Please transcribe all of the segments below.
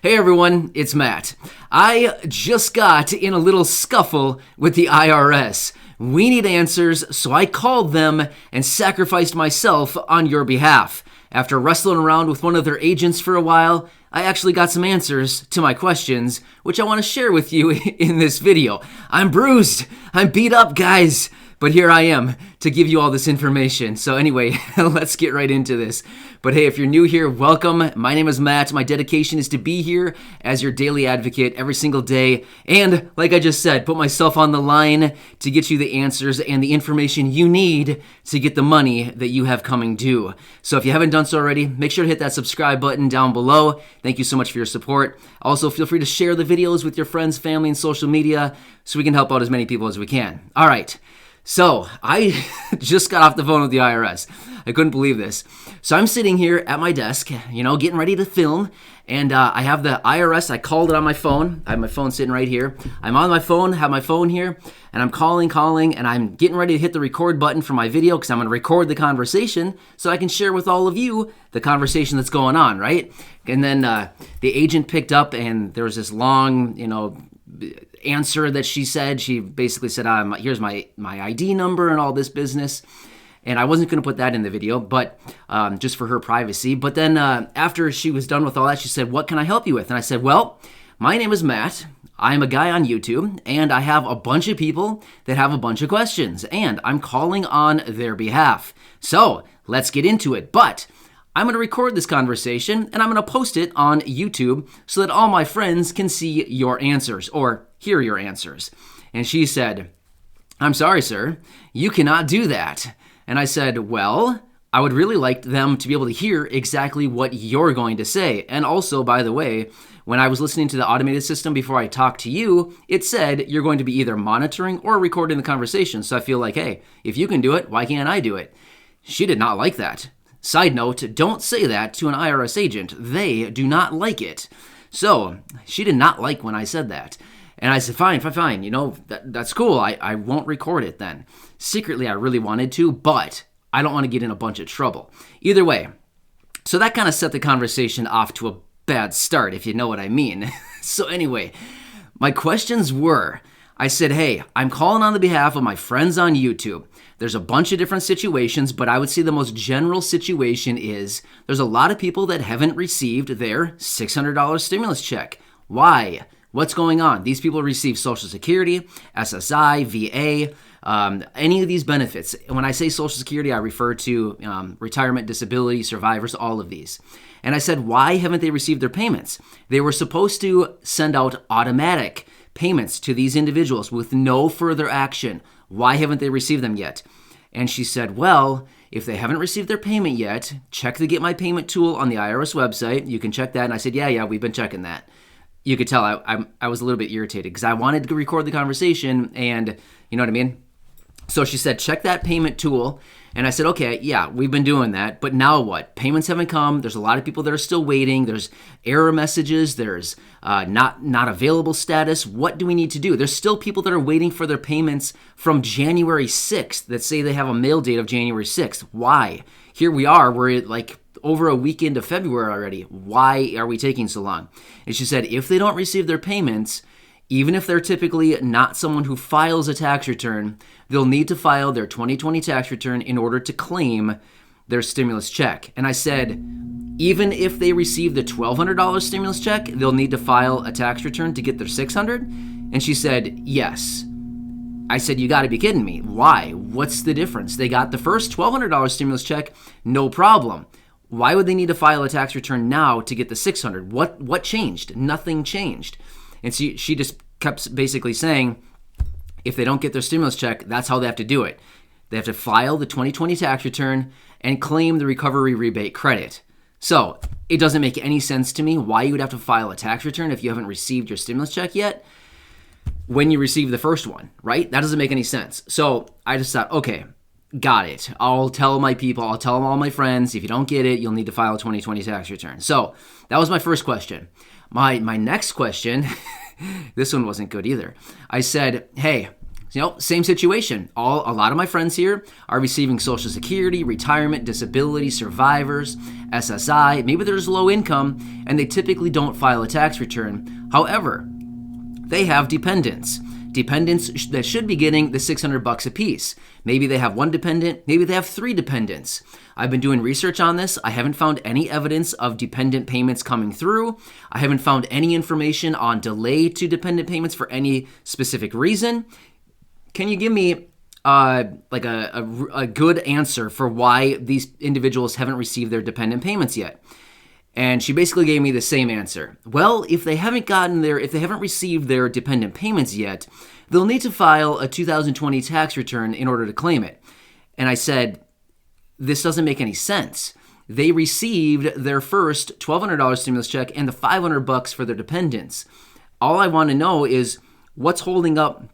Hey everyone, it's Matt. I just got in a little scuffle with the IRS. We need answers, so I called them and sacrificed myself on your behalf. After wrestling around with one of their agents for a while, I actually got some answers to my questions, which I want to share with you in this video. I'm bruised. I'm beat up, guys. But here I am to give you all this information. So anyway, let's get right into this. But hey, if you're new here, welcome. My name is Matt. My dedication is to be here as your daily advocate every single day. And like I just said, put myself on the line to get you the answers and the information you need to get the money that you have coming due. So if you haven't done so already, make sure to hit that subscribe button down below. Thank you so much for your support. Also, feel free to share the videos with your friends, family, and social media so we can help out as many people as we can. All right. So I just got off the phone with the IRS. I couldn't believe this. So I'm sitting here at my desk, getting ready to film, and I have the IRS. I called it on my phone. I have my phone sitting right here. I'm on my phone, have my phone here, and I'm calling, and I'm getting ready to hit the record button for my video because I'm going to record the conversation so I can share with all of you the conversation that's going on, right? And then the agent picked up, and there was this long, answer that she said. She basically said, here's my ID number and all this business. And I wasn't going to put that in the video, but just for her privacy. But then after she was done with all that, she said, what can I help you with? And I said, well, my name is Matt. I'm a guy on YouTube, and I have a bunch of people that have a bunch of questions, and I'm calling on their behalf. So let's get into it. But I'm going to record this conversation, and I'm going to post it on YouTube so that all my friends can see your answers or hear your answers. And she said, I'm sorry, sir, you cannot do that. And I said, well, I would really like them to be able to hear exactly what you're going to say. And also, by the way, when I was listening to the automated system before I talked to you, it said you're going to be either monitoring or recording the conversation. So I feel like, hey, if you can do it, why can't I do it? She did not like that. Side note, don't say that to an IRS agent. They do not like it. So she did not like when I said that. And I said, fine. That's cool. I won't record it then. Secretly, I really wanted to, but I don't want to get in a bunch of trouble. Either way, so that kind of set the conversation off to a bad start, if you know what I mean. So anyway, my questions were, I said, hey, I'm calling on the behalf of my friends on YouTube. There's a bunch of different situations, but I would say the most general situation is there's a lot of people that haven't received their $600 stimulus check. Why? What's going on? These people receive Social Security, SSI, VA, any of these benefits. When I say Social Security, I refer to retirement, disability, survivors, all of these. And I said, why haven't they received their payments? They were supposed to send out automatic payments to these individuals with no further action. Why haven't they received them yet? And she said, well, if they haven't received their payment yet, check the Get My Payment tool on the IRS website. You can check that. And I said, yeah, we've been checking that. You could tell I was a little bit irritated because I wanted to record the conversation and you know what I mean? So she said, check that payment tool. And I said, okay, yeah, we've been doing that. But now what? Payments haven't come. There's a lot of people that are still waiting. There's error messages. There's not available status. What do we need to do? There's still people that are waiting for their payments from January 6th that say they have a mail date of January 6th. Why? Here we are. We're like over a week into February already. Why are we taking so long? And she said, if they don't receive their payments, even if they're typically not someone who files a tax return, they'll need to file their 2020 tax return in order to claim their stimulus check. And I said, even if they receive the $1,200 stimulus check, they'll need to file a tax return to get their $600? And she said, yes. I said, you got to be kidding me. Why? What's the difference? They got the first $1,200 stimulus check, no problem. Why would they need to file a tax return now to get the $600? What changed? Nothing changed. And she just kept basically saying, if they don't get their stimulus check, that's how they have to do it. They have to file the 2020 tax return and claim the recovery rebate credit. So it doesn't make any sense to me why you would have to file a tax return if you haven't received your stimulus check yet when you receive the first one, right? That doesn't make any sense. So I just thought, okay, got it. I'll tell my people, I'll tell all my friends, if you don't get it, you'll need to file a 2020 tax return. So that was my first question. My next question, this one wasn't good either. I said, hey, Same situation. A lot of my friends here are receiving Social Security, retirement, disability, survivors, SSI. Maybe there's low income, and they typically don't file a tax return. However, they have dependents that should be getting the $600 a piece. Maybe they have one dependent, maybe they have three dependents. I've been doing research on this. I haven't found any evidence of dependent payments coming through. I haven't found any information on delay to dependent payments for any specific reason. Can you give me a good answer for why these individuals haven't received their dependent payments yet? And she basically gave me the same answer. Well, if they haven't received their dependent payments yet, they'll need to file a 2020 tax return in order to claim it. And I said, this doesn't make any sense. They received their first $1,200 stimulus check and the $500 for their dependents. All I want to know is what's holding up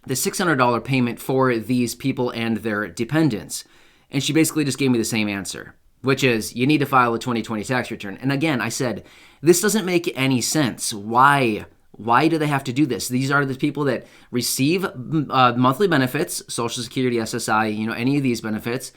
the $600 payment for these people and their dependents. And she basically just gave me the same answer, which is you need to file a 2020 tax return. And again, I said, this doesn't make any sense. Why do they have to do this? These are the people that receive monthly benefits, Social Security, SSI, any of these benefits.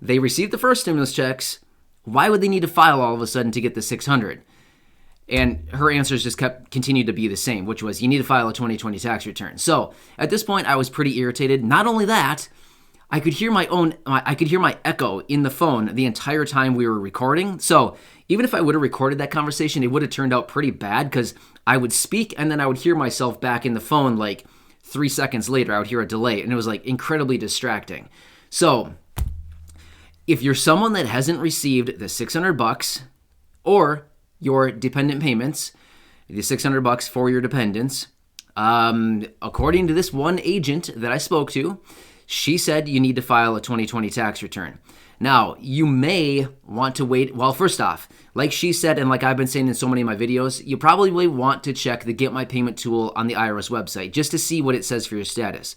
They receive the first stimulus checks. Why would they need to file all of a sudden to get the $600? And her answers just continued to be the same, which was you need to file a 2020 tax return. So at this point, I was pretty irritated. Not only that, I could hear my echo in the phone the entire time we were recording. So even if I would have recorded that conversation, it would have turned out pretty bad because I would speak and then I would hear myself back in the phone like 3 seconds later. I would hear a delay and it was like incredibly distracting. So if you're someone that hasn't received the $600 or your dependent payments, the $600 for your dependents, according to this one agent that I spoke to, she said you need to file a 2020 tax return. Now, you may want to wait. Well, first off, like she said, and like I've been saying in so many of my videos, you probably want to check the Get My Payment tool on the IRS website just to see what it says for your status.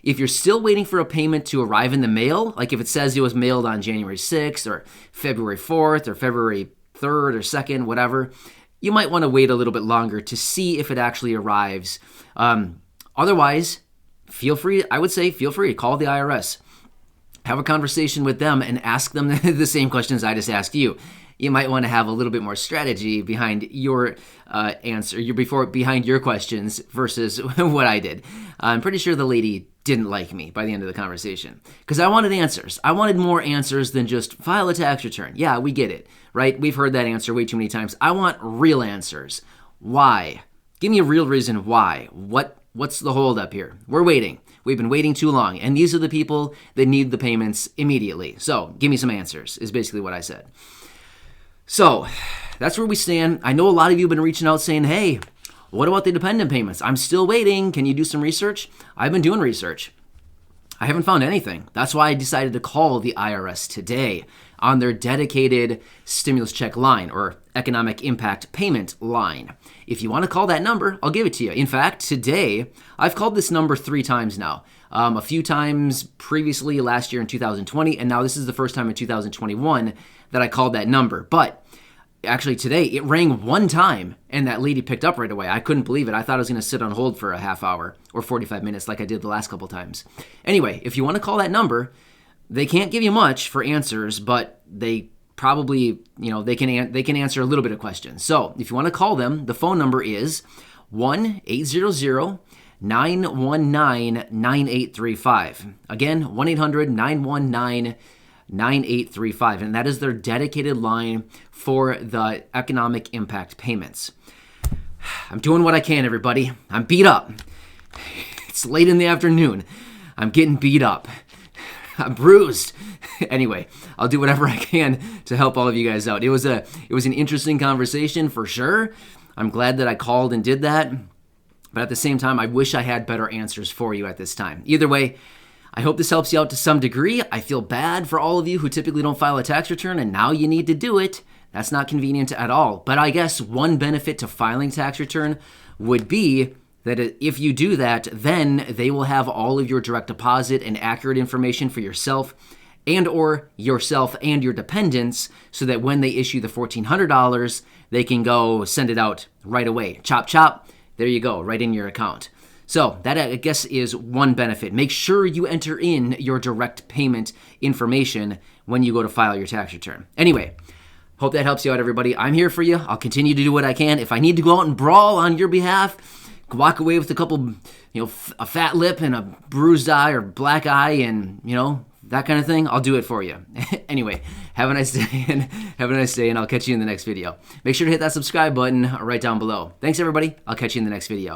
If you're still waiting for a payment to arrive in the mail, like if it says it was mailed on January 6th or February 4th or February 3rd or 2nd, whatever, you might want to wait a little bit longer to see if it actually arrives. Otherwise, feel free to call the IRS. Have a conversation with them and ask them the same questions I just asked you. You might want to have a little bit more strategy behind your behind your questions versus what I did. I'm pretty sure the lady didn't like me by the end of the conversation because I wanted answers. I wanted more answers than just file a tax return. Yeah, we get it, right? We've heard that answer way too many times. I want real answers. Why? Give me a real reason why. What's the holdup here? We're waiting. We've been waiting too long, and these are the people that need the payments immediately. So give me some answers is basically what I said. So that's where we stand. I know a lot of you have been reaching out saying, hey, what about the dependent payments? I'm still waiting. Can you do some research? I've been doing research. I haven't found anything. That's why I decided to call the IRS today on their dedicated stimulus check line or economic impact payment line. If you want to call that number, I'll give it to you. In fact, today, I've called this number 3 times now. A few times previously last year in 2020, and now this is the first time in 2021 that I called that number. But actually today, it rang 1 time, and that lady picked up right away. I couldn't believe it. I thought I was going to sit on hold for a half hour or 45 minutes like I did the last couple times. Anyway, if you want to call that number, they can't give you much for answers, but they probably, they can answer a little bit of questions. So if you want to call them, the phone number is 1-800-919-9835. Again, 1-800-919-9835. And that is their dedicated line for the economic impact payments. I'm doing what I can, everybody. I'm beat up. It's late in the afternoon. I'm getting beat up. I'm bruised. Anyway, I'll do whatever I can to help all of you guys out. It was an interesting conversation for sure. I'm glad that I called and did that. But at the same time, I wish I had better answers for you at this time. Either way, I hope this helps you out to some degree. I feel bad for all of you who typically don't file a tax return, and now you need to do it. That's not convenient at all. But I guess one benefit to filing tax return would be that if you do that, then they will have all of your direct deposit and accurate information for yourself and your dependents so that when they issue the $1,400, they can go send it out right away. Chop, chop. There you go, right in your account. So that, I guess, is one benefit. Make sure you enter in your direct payment information when you go to file your tax return. Anyway, hope that helps you out, everybody. I'm here for you. I'll continue to do what I can. If I need to go out and brawl on your behalf, walk away with a couple, a fat lip and a bruised eye or black eye and, that kind of thing, I'll do it for you. Anyway, have a nice day, and I'll catch you in the next video. Make sure to hit that subscribe button right down below. Thanks, everybody. I'll catch you in the next video.